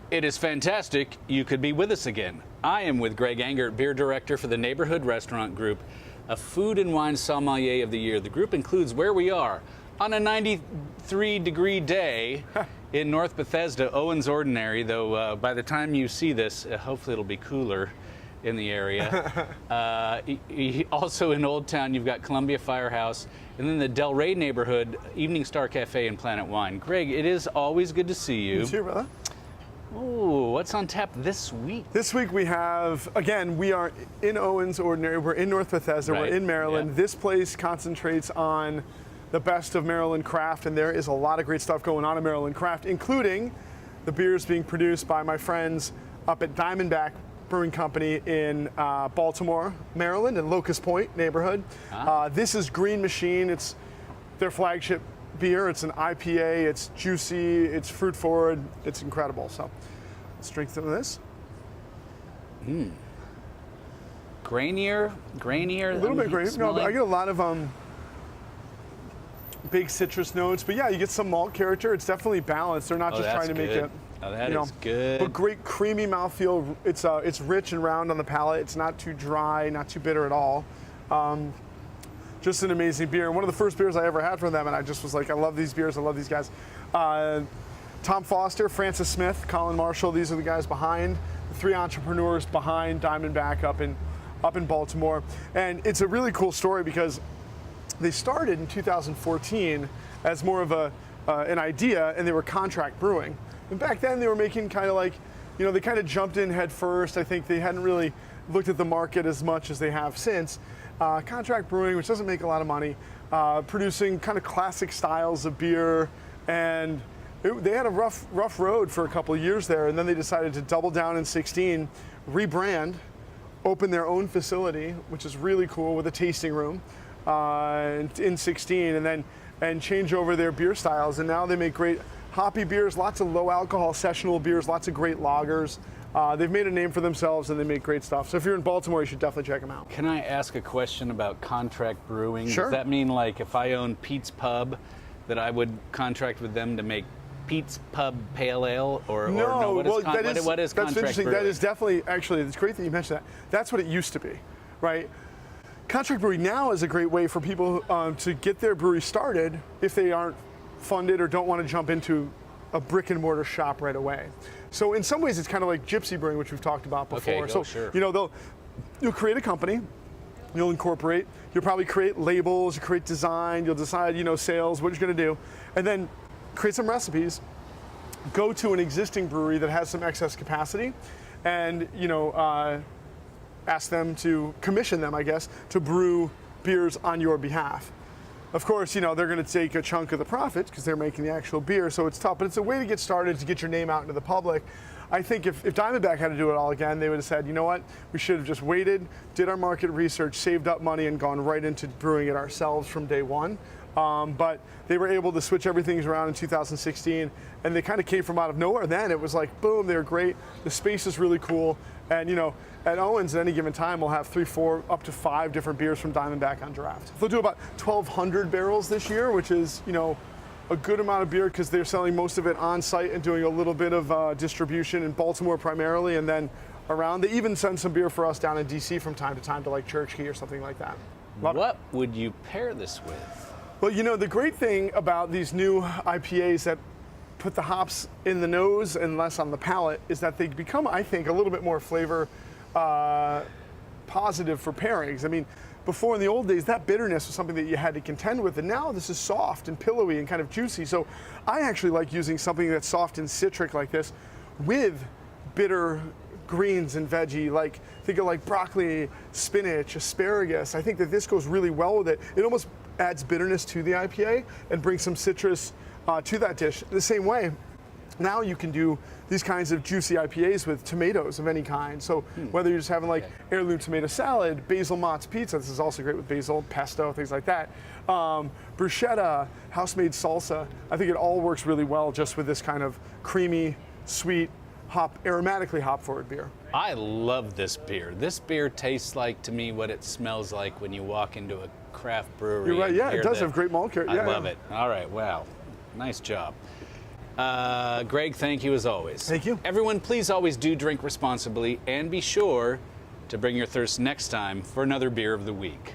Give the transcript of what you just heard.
It is fantastic you could be with us again. I am with Greg Engert, beer director for the Neighborhood Restaurant Group, a food and wine sommelier of the year. The group includes where we are on a 93-degree day in North Bethesda, Owen's Ordinary, though by the time you see this, hopefully it'll be cooler in the area. Also in Old Town, you've got Columbia Firehouse, and then the Del Rey neighborhood, Evening Star Cafe and Planet Wine. Greg, it is always good to see you. You too, brother. Oh, what's on tap this week? This week we have, again, we are in Owen's Ordinary. We're in North Bethesda. Right. We're in Maryland. Yeah. This place concentrates on the best of Maryland craft, and there is a lot of great stuff going on in Maryland craft, including the beers being produced by my friends up at Diamondback Brewing Company in Baltimore, Maryland, in Locust Point neighborhood. This is Green Machine. It's their flagship beer. It's an IPA. It's juicy. It's fruit forward. It's incredible. So let's drink some of this. Grainier. A little bit grainy. No, but I get a lot of big citrus notes. But yeah, you get some malt character. It's definitely balanced. They're not just trying to make it. Oh, that is good. But great creamy mouthfeel. It's rich and round on the palate. It's not too dry, not too bitter at all. Just an amazing beer. And one of the first beers I ever had from them, and I just was like, I love these beers. I love these guys. Tom Foster, Francis Smith, Colin Marshall. These are the guys behind, the three entrepreneurs behind Diamondback up in Baltimore. And it's a really cool story because they started in 2014 as more of an idea, and they were contract brewing. And back then they were making kind of like, they kind of jumped in head first. I think they hadn't really looked at the market as much as they have since. Contract brewing, which doesn't make a lot of money, producing kind of classic styles of beer, and they had a rough road for a couple of years there, and then they decided to double down in 16, rebrand, open their own facility, which is really cool, with a tasting room in 16, and change over their beer styles, and now they make great hoppy beers, lots of low alcohol sessional beers, lots of great lagers. They've made a name for themselves, and they make great stuff. So if you're in Baltimore, you should definitely check them out. Can I ask a question about contract brewing? Sure. Does that mean, like, if I own Pete's Pub, that I would contract with them to make Pete's Pub Pale Ale? Or no, what is contract that's interesting. brewing? That is definitely, actually, it's great that you mentioned that. That's what it used to be, right? Contract brewing now is a great way for people to get their brewery started if they aren't funded or don't want to jump into a brick and mortar shop right away. So in some ways it's kind of like gypsy brewing, which we've talked about before. Okay, so sure. You'll create a company, you'll incorporate, you'll probably create labels, you create design, you'll decide, sales, what you're going to do, and then create some recipes, go to an existing brewery that has some excess capacity, and ask them to commission them, I guess, to brew beers on your behalf. Of course, they're going to take a chunk of the profits because they're making the actual beer, so it's tough. But it's a way to get started, to get your name out into the public. I think if Diamondback had to do it all again, they would have said, you know what, we should have just waited, did our market research, saved up money, and gone right into brewing it ourselves from day one. But they were able to switch everything around in 2016, and they kind of came from out of nowhere. Then it was like, boom, they're great. The space is really cool. And, at Owens at any given time, we'll have 3, 4, up to 5 different beers from Diamondback on draft. They'll do about 1,200 barrels this year, which is, a good amount of beer because they're selling most of it on site and doing a little bit of distribution in Baltimore primarily, and then around. They even send some beer for us down in DC from time to time to like Church Key or something like that. What would you pair this with? Well, the great thing about these new IPAs that put the hops in the nose and less on the palate is that they become, I think, a little bit more flavor positive for pairings. I mean, before in the old days, that bitterness was something that you had to contend with, and now this is soft and pillowy and kind of juicy. So I actually like using something that's soft and citric like this with bitter greens and veggie, like think of like broccoli, spinach, asparagus. I think that this goes really well with it. It almost adds bitterness to the IPA and brings some citrus to that dish. The same way, now you can do these kinds of juicy IPAs with tomatoes of any kind. So whether you're just having like heirloom tomato salad, basil mozz pizza, this is also great with basil, pesto, things like that. Bruschetta, house-made salsa. I think it all works really well just with this kind of creamy, sweet, aromatically hop-forward beer. I love this beer. This beer tastes like, to me, what it smells like when you walk into a craft brewery. You're right, yeah, it does have great malt character. I love it. All right, wow. Nice job. Greg, thank you as always. Thank you. Everyone, please always do drink responsibly and be sure to bring your thirst next time for another Beer of the Week.